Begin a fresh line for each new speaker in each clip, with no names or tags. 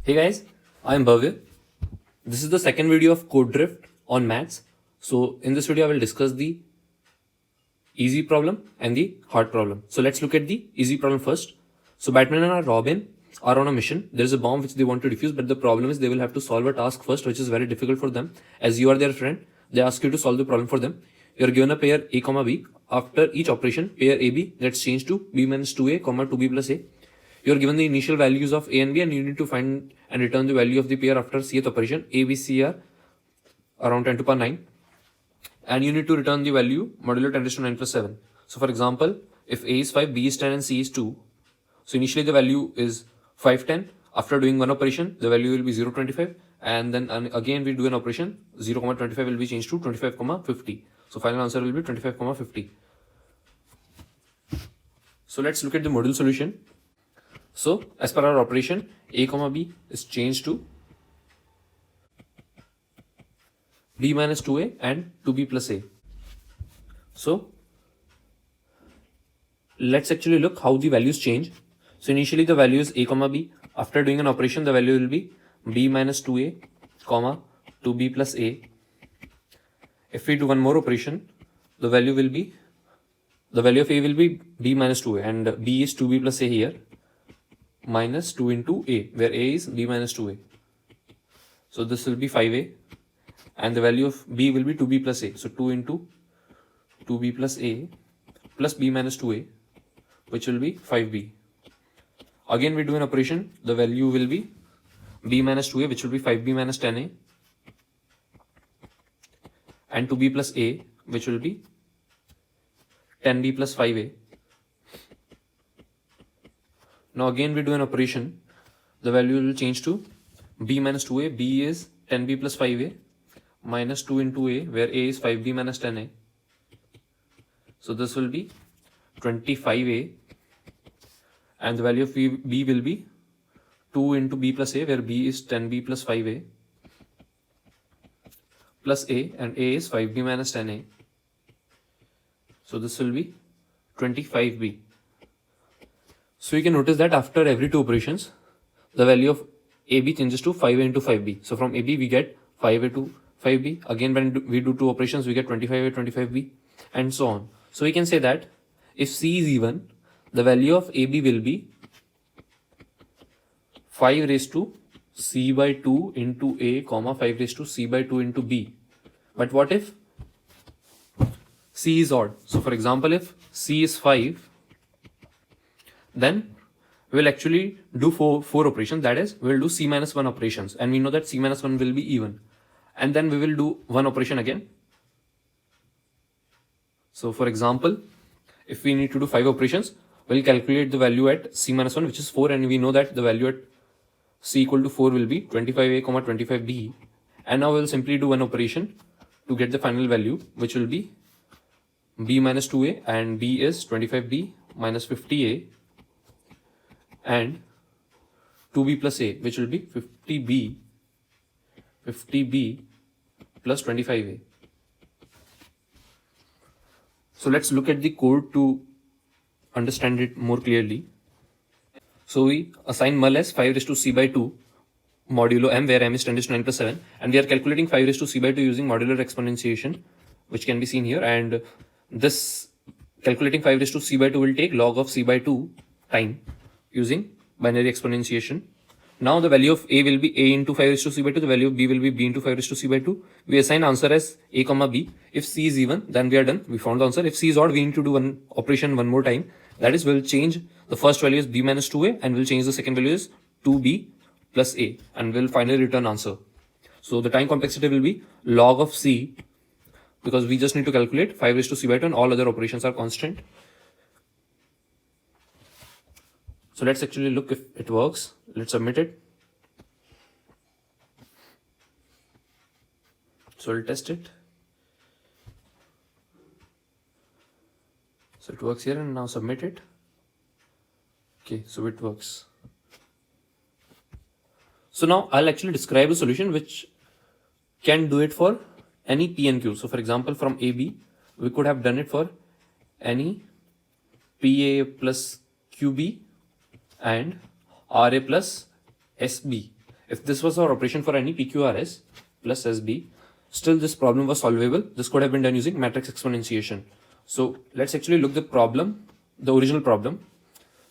Hey guys, I'm Bhavya. This is the second video of Code Drift on maths. So in this video, I will discuss the easy problem and the hard problem. So let's look at the easy problem first. So Batman and Robin are on a mission. There is a bomb which they want to defuse, but the problem is they will have to solve a task first, which is very difficult for them. As you are their friend, they ask you to solve the problem for them. You are given a pair A, B. After each operation, pair AB gets changed to B minus 2A, 2B plus A. You are given the initial values of A and B, and you need to find and return the value of the pair after Cth operation. A, B, C are around 10 to the power 9. And you need to return the value modulo 10 to 9 plus 7. So for example, if A is 5, B is 10 and C is 2. So initially the value is 5, 10. After doing one operation, the value will be 0, 25. And then again we do an operation, 0, 25 will be changed to 25, 50. So final answer will be 25, 50. So let's look at the module solution. So as per our operation, A, B is changed to B minus 2A and 2B plus A. So let's actually look how the values change. So initially the value is A, B. After doing an operation, the value will be B minus 2A, 2B plus A. If we do one more operation, the value of A will be B minus 2A, and B is 2B plus A here, minus 2 into A, where A is B minus 2A. So this will be 5A, and the value of B will be 2B plus A. So 2 into 2B plus A plus B minus 2A, which will be 5B. Again we do an operation, the value will be B minus 2A, which will be 5B minus 10A, and 2B plus A, which will be 10B plus 5A. Now again we do an operation, the value will change to B minus 2A, B is 10B plus 5A, minus 2 into A, where A is 5B minus 10A. So this will be 25A, and the value of B will be 2 into B plus A, where B is 10B plus 5A, plus A, and A is 5B minus 10A. So this will be 25B. So you can notice that after every two operations, the value of AB changes to 5A into 5B. So from AB we get 5A to 5B. Again when we do two operations, we get 25A, 25B, and so on. So we can say that if C is even, the value of AB will be 5 raised to C by 2 into A, 5 raised to C by 2 into B. But what if C is odd? So for example, if C is 5, then we will actually do four operations. That is, we will do C minus 1 operations, and we know that C minus 1 will be even. And then we will do one operation again. So for example, if we need to do 5 operations, we'll calculate the value at C minus 1, which is 4, and we know that the value at C equal to 4 will be 25A, 25B. And now we'll simply do one operation to get the final value, which will be B minus 2A, and B is 25B minus 50A, and 2B plus A, which will be 50B plus 25A. So let's look at the code to understand it more clearly. So we assign null as 5 raised to C by 2 modulo m, where m is 10 raised to 9 plus 7, and we are calculating 5 raised to C by 2 using modular exponentiation, which can be seen here. And this calculating 5 raised to C by 2 will take log of C by 2 time using binary exponentiation. Now the value of A will be A into 5 raised to C by 2, the value of B will be B into 5 raised to C by 2. We assign answer as A, B. If C is even, then we are done. We found the answer. If C is odd, we need to do one operation one more time. That is, we'll change the first value as B minus 2A, and we'll change the second value as 2B plus A, and we'll finally return answer. So the time complexity will be log of C, because we just need to calculate 5 raised to C by 2 and all other operations are constant. So let's actually look if it works. Let's submit it. So I'll test it. So it works here, and now submit it. Okay, so it works. So now I'll actually describe a solution which can do it for any P and Q. So for example, from AB, we could have done it for any PA plus QB and RA plus SB. if this was our operation for any PQRS plus SB, still this problem was solvable. This could have been done using matrix exponentiation. So let's actually look the problem, the original problem.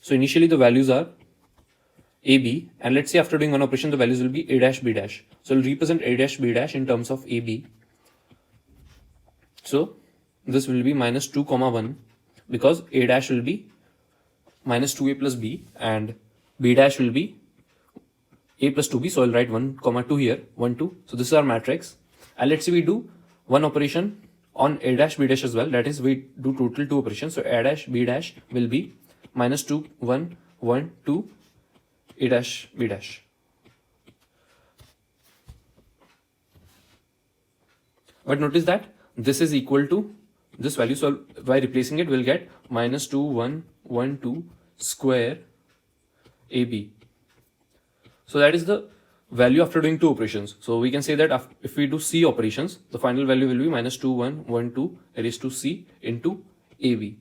So initially the values are AB, and let's say after doing one operation the values will be A dash B dash. So we'll represent A dash B dash in terms of AB. So this will be minus 2 comma 1, because A dash will be minus 2A plus B and B dash will be A plus 2B. So I'll write 1 comma 2 here, 1 2. So this is our matrix, and let's say we do one operation on A dash B dash as well, that is we do total 2 operations. So A dash B dash will be minus 2 1 1 2 A dash B dash. But notice that this is equal to this value, so by replacing it we'll get minus 2 1 1 2 square AB. So that is the value after doing 2 operations. So we can say that if we do C operations, the final value will be minus 2 1 1 2 raised to C into AB.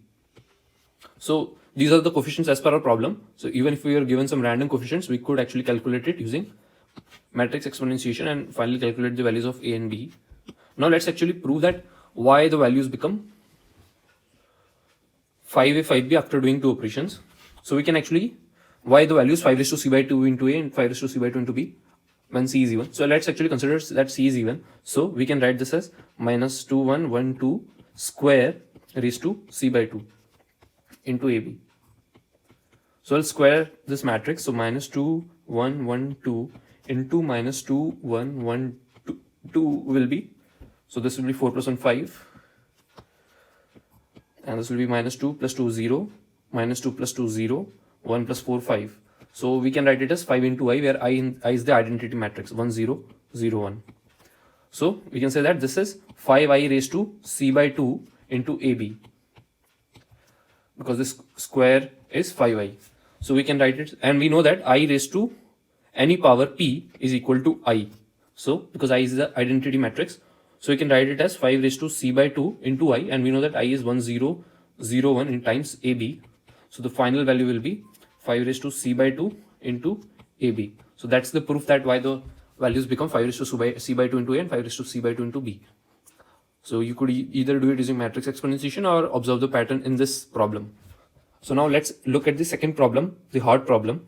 So these are the coefficients as per our problem. So even if we are given some random coefficients, we could actually calculate it using matrix exponentiation and finally calculate the values of A and B. Now let's actually prove that why the values become 5A 5B after doing 2 operations. So we can actually, why the values 5 raised to C by 2 into A and 5 raised to C by 2 into B when C is even. So let's actually consider that C is even. So we can write this as minus 2 1 1 2 square raised to C by 2 into AB. So I'll square this matrix. So minus 2 1 1 2 into minus 2 1 1 2 will be, so this will be 4 plus 1 5, and this will be minus 2 plus 2 0, minus 2 plus 2 0, 1 plus 4 5. So we can write it as 5 into I, where I is the identity matrix 1 0 0 1. So we can say that this is 5I raised to C by 2 into AB, because this square is 5I. So we can write it, and we know that I raised to any power P is equal to I. So because I is the identity matrix, so we can write it as 5 raised to C by 2 into I, and we know that I is 1 0 0 1 in times AB. So the final value will be 5 raised to C by 2 into AB. So that's the proof that why the values become 5 raised to C by 2 into A and 5 raised to C by 2 into B. So you could either do it using matrix exponentiation or observe the pattern in this problem. So now let's look at the second problem, the hard problem.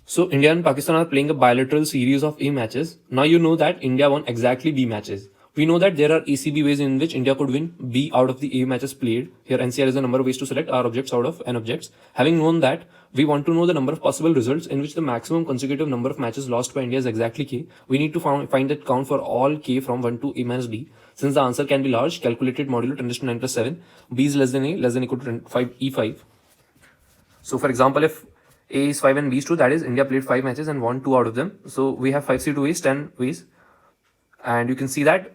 So India and Pakistan are playing a bilateral series of A matches. Now you know that India won exactly B matches. We know that there are ACB ways in which India could win B out of the A matches played. Here NCR is the number of ways to select R objects out of N objects. Having known that, we want to know the number of possible results in which the maximum consecutive number of matches lost by India is exactly K. We need to find that count for all K from 1 to A minus B. Since the answer can be large, calculated modulo 10 raised to 9 plus 7. B is less than A, less than equal to 5 E5. So for example, if A is 5 and B is 2, that is India played 5 matches and won 2 out of them. So we have 5C2 ways, 10 ways. And you can see that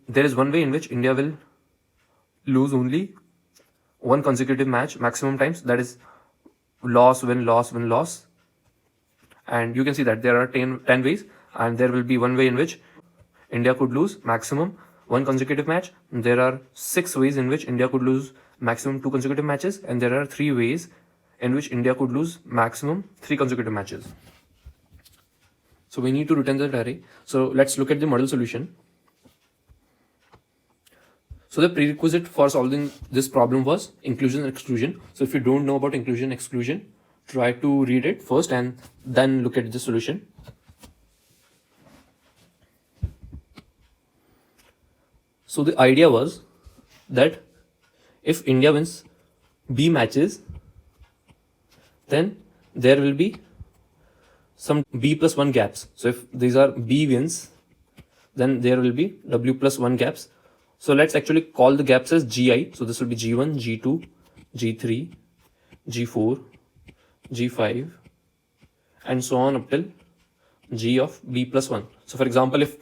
there is one way in which India will lose only one consecutive match maximum times, that is loss, win, loss, win, loss. And you can see that there are 10 ways, and there will be one way in which India could lose maximum one consecutive match. There are 6 ways in which India could lose maximum 2 consecutive matches, and there are 3 ways in which India could lose maximum 3 consecutive matches. So we need to return that array. So let's look at the model solution. So the prerequisite for solving this problem was inclusion and exclusion. So if you don't know about inclusion and exclusion, try to read it first and then look at the solution. So the idea was that if India wins B matches, then there will be some B plus 1 gaps. So if these are B wins, then there will be W plus 1 gaps. So let's actually call the gaps as GI. So this will be G1, G2, G3, G4, G5, and so on up till G of B plus 1. So for example, if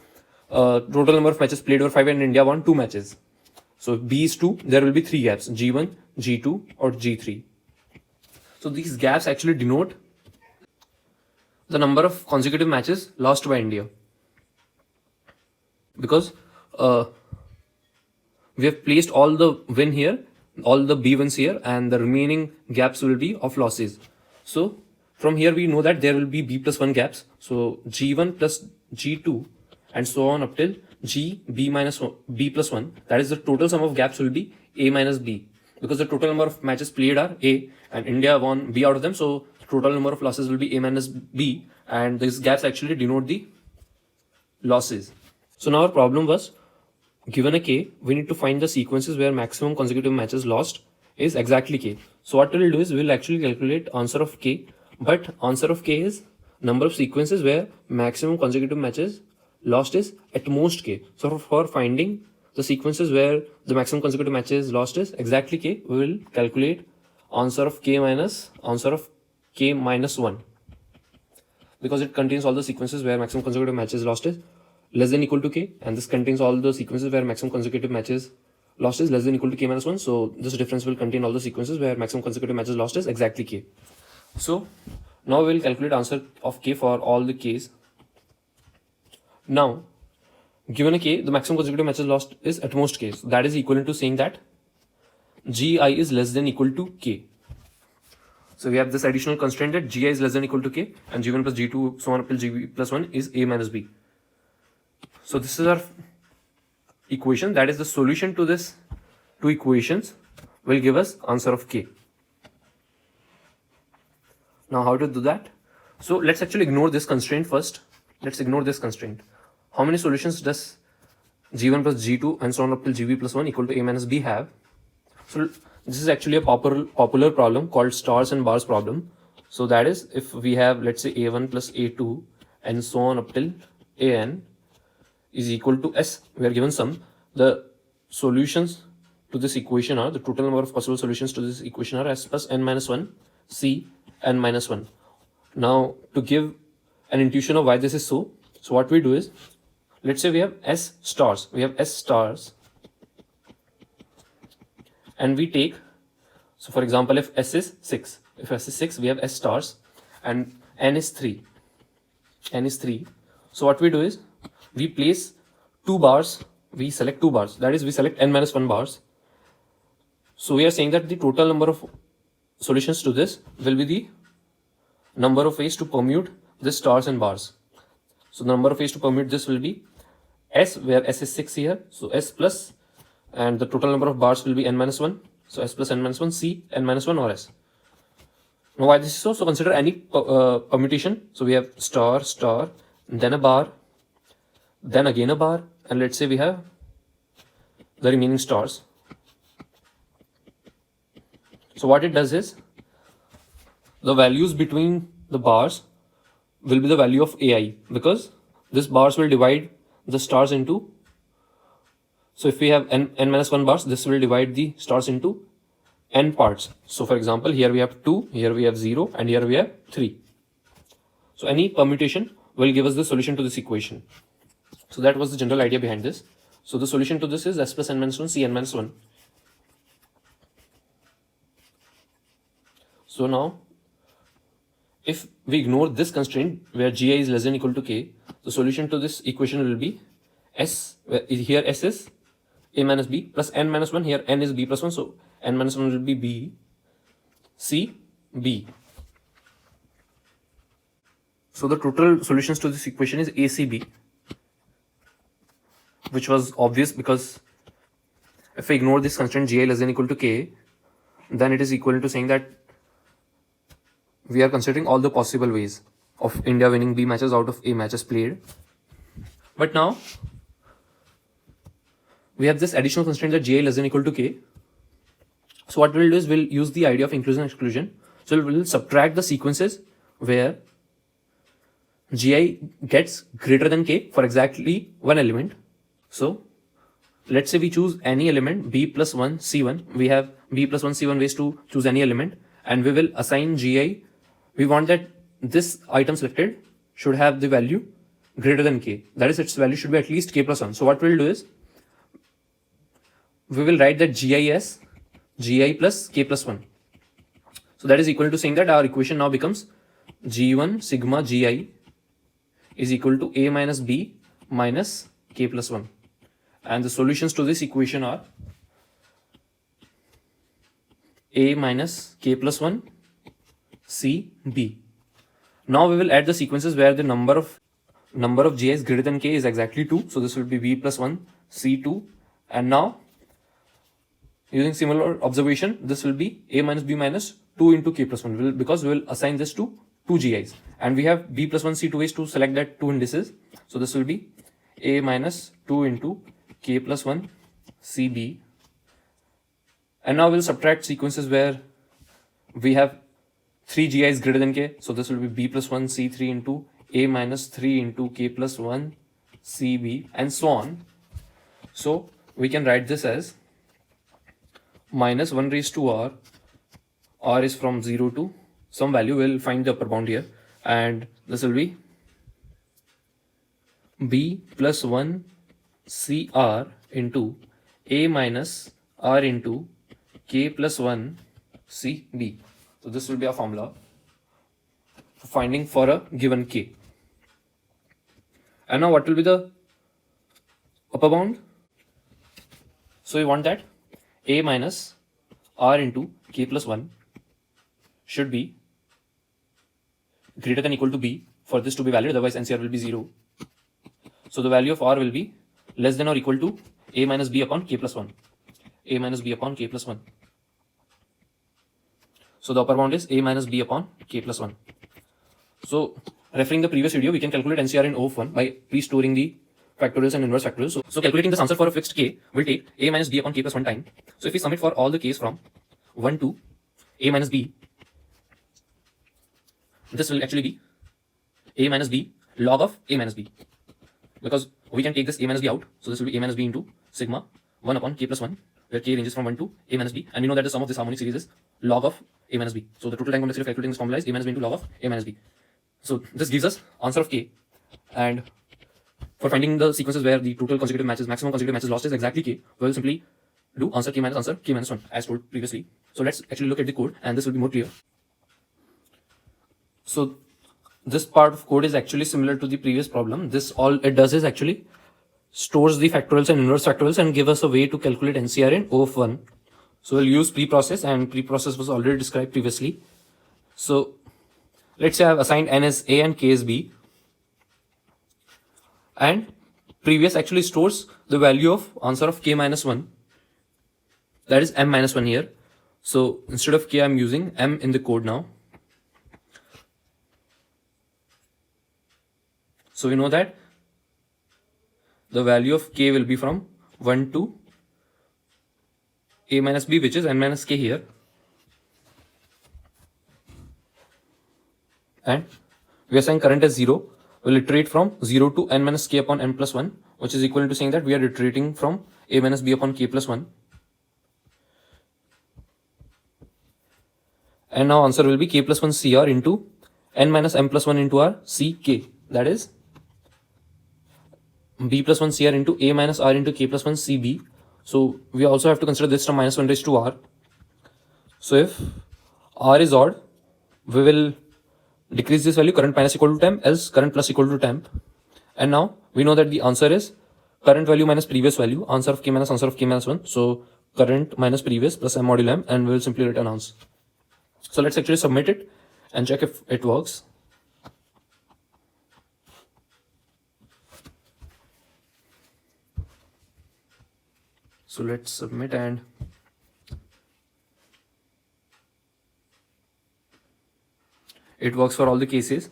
total number of matches played were 5 and India won 2 matches. So if B is 2, there will be 3 gaps, G1, G2 or G3. So these gaps actually denote the number of consecutive matches lost by India. Because we have placed all the win here, all the B wins here, and the remaining gaps will be of losses. So from here we know that there will be b plus 1 gaps. So g1 plus g2 and so on up till g b minus 1, b plus 1. That is the total sum of gaps will be a minus b, because the total number of matches played are a and India won b out of them. So total number of losses will be a minus b, and these gaps actually denote the losses. So now our problem was, given a k, we need to find the sequences where maximum consecutive matches lost is exactly k. So what we'll do is we'll actually calculate answer of k, but answer of k is number of sequences where maximum consecutive matches lost is at most k. So for finding the sequences where the maximum consecutive matches lost is exactly k, we will calculate answer of k minus answer of k minus 1, because it contains all the sequences where maximum consecutive matches lost is less than equal to k, and this contains all the sequences where maximum consecutive matches lost is less than equal to k minus 1. So this difference will contain all the sequences where maximum consecutive matches lost is exactly k. So now we will calculate answer of k for all the k's. Now given a k, the maximum consecutive matches lost is at most k. So that is equivalent to saying that gi is less than equal to k. So we have this additional constraint that gi is less than equal to k, and g1 plus g2 so on up till gb plus 1 is a minus b. So this is our equation, that is the solution to this two equations will give us answer of k. Now how to do that? So let's actually ignore this constraint first. Let's ignore this constraint. How many solutions does g1 plus g2 and so on up till gb plus 1 equal to a minus b have? So this is actually a popular problem called stars and bars problem. So that is, if we have, let's say, a1 plus a2 and so on up till an is equal to s, we are given some, the solutions to this equation are, the total number of possible solutions to this equation are s plus n minus 1, c n minus 1. Now to give an intuition of why this is so what we do is, let's say we have s stars, and we take, so for example, if s is 6, we have s stars and n is 3. So what we do is, we place 2 bars, we select 2 bars, that is we select n minus 1 bars. So we are saying that the total number of solutions to this will be the number of ways to permute the stars and bars. So the number of ways to permute this will be s, where s is 6 here, so s plus, and the total number of bars will be n minus 1, so s plus n minus 1, c n minus 1 or s. Now why this is so? So consider any permutation. So we have star, then a bar, then again a bar, and let's say we have the remaining stars. So what it does is, the values between the bars will be the value of ai, because this bars will divide the stars into, so if we have n minus 1 bars, this will divide the stars into n parts. So for example, here we have 2, here we have 0, and here we have 3. So any permutation will give us the solution to this equation. So that was the general idea behind this. So the solution to this is s plus n minus 1, c n minus 1. So now, if we ignore this constraint where gi is less than equal to k, the solution to this equation will be s, where here s is a minus b, plus n minus 1, here n is b plus 1, so n minus 1 will be b, c, b. So the total solutions to this equation is a, c, b, which was obvious, because if we ignore this constraint gi less than equal to k, then it is equivalent to saying that we are considering all the possible ways of India winning b matches out of a matches played. But now we have this additional constraint that gi less than equal to k. So what we'll do is, we'll use the idea of inclusion and exclusion. So we'll subtract the sequences where gi gets greater than k for exactly one element. So let's say we choose any element b plus 1 c1. We have b plus 1 c1 ways to choose any element, and we will assign gi. We want that this item selected should have the value greater than k. That is, its value should be at least k plus 1. So what we'll do is, we will write that gi as gi plus k plus 1. So that is equal to saying that our equation now becomes g1 sigma gi is equal to a minus b minus k plus 1. And the solutions to this equation are a minus k plus 1, C, B. Now we will add the sequences where the number of gi is greater than k is exactly 2. So this will be B plus 1, C2. And now, using similar observation, this will be A minus B minus 2 into k plus 1, because we will assign this to 2 gi's. And we have B plus 1, C2 ways to select that 2 indices. So this will be A minus 2 into k plus 1 CB. And now we'll subtract sequences where we have 3 gi's greater than k. So this will be B plus 1 C3 into A minus 3 into k plus 1 CB, and so on. So we can write this as minus 1 raised to r is from 0 to some value. We'll find the upper bound here, and this will be B plus 1 CR into A minus R into k plus 1 CB. So this will be a formula for finding for a given k. And now what will be the upper bound? So we want that A minus R into k plus 1 should be greater than or equal to B for this to be valid, otherwise NCR will be 0. So the value of R will be less than or equal to A minus B upon k plus 1. A minus B upon k plus 1. So the upper bound is A minus B upon k plus 1. So referring the previous video, we can calculate NCR in O of 1 by pre-storing the factorials and inverse factorials. So calculating this answer for a fixed k will take A minus B upon k plus 1 time. So if we sum it for all the k's from 1 to A minus B, this will actually be A minus B log of A minus B, because we can take this A minus B out. So this will be A minus B into sigma 1 upon k plus 1, where k ranges from 1 to A minus B, and we know that the sum of this harmonic series is log of A minus B. So the total time complexity of calculating this formula is A minus B into log of A minus B. So this gives us answer of k, and for finding the sequences where the total consecutive matches, maximum consecutive matches lost is exactly k, we will simply do answer k minus 1 as told previously. So let's actually look at the code, and this will be more clear. So this part of code is actually similar to the previous problem. This all it does is actually stores the factorials and inverse factorials and give us a way to calculate NCR in O of 1. So we'll use preprocess, and preprocess was already described previously. So let's say I have assigned n as A and k as B, and previous actually stores the value of answer of k minus 1, that is m minus 1 here. So instead of k, I'm using m in the code now. So we know that the value of k will be from 1 to A minus B, which is n minus k here. And we assign current as 0. We'll iterate from 0 to n minus k upon n plus 1, which is equal to saying that we are iterating from A minus B upon k plus 1. And now answer will be k plus 1 CR into n minus m plus 1 into r CK. That is B plus 1 CR into A minus R into k plus 1 CB. So we also have to consider this term minus 1 raised to R. So if R is odd, we will decrease this value, current minus equal to temp, else current plus equal to temp. And now we know that the answer is current value minus previous value, answer of k minus answer of k minus 1. So current minus previous plus m modulo m, and we will simply return answer. So let's actually submit it and check if it works. So let's submit, and it works for all the cases.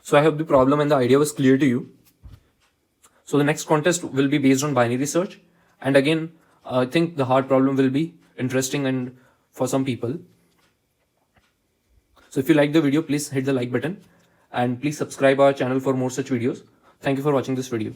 So I hope the problem and the idea was clear to you. So the next contest will be based on binary search, and again I think the hard problem will be interesting and for some people. So if you like the video, please hit the like button, and please subscribe our channel for more such videos. Thank you for watching this video.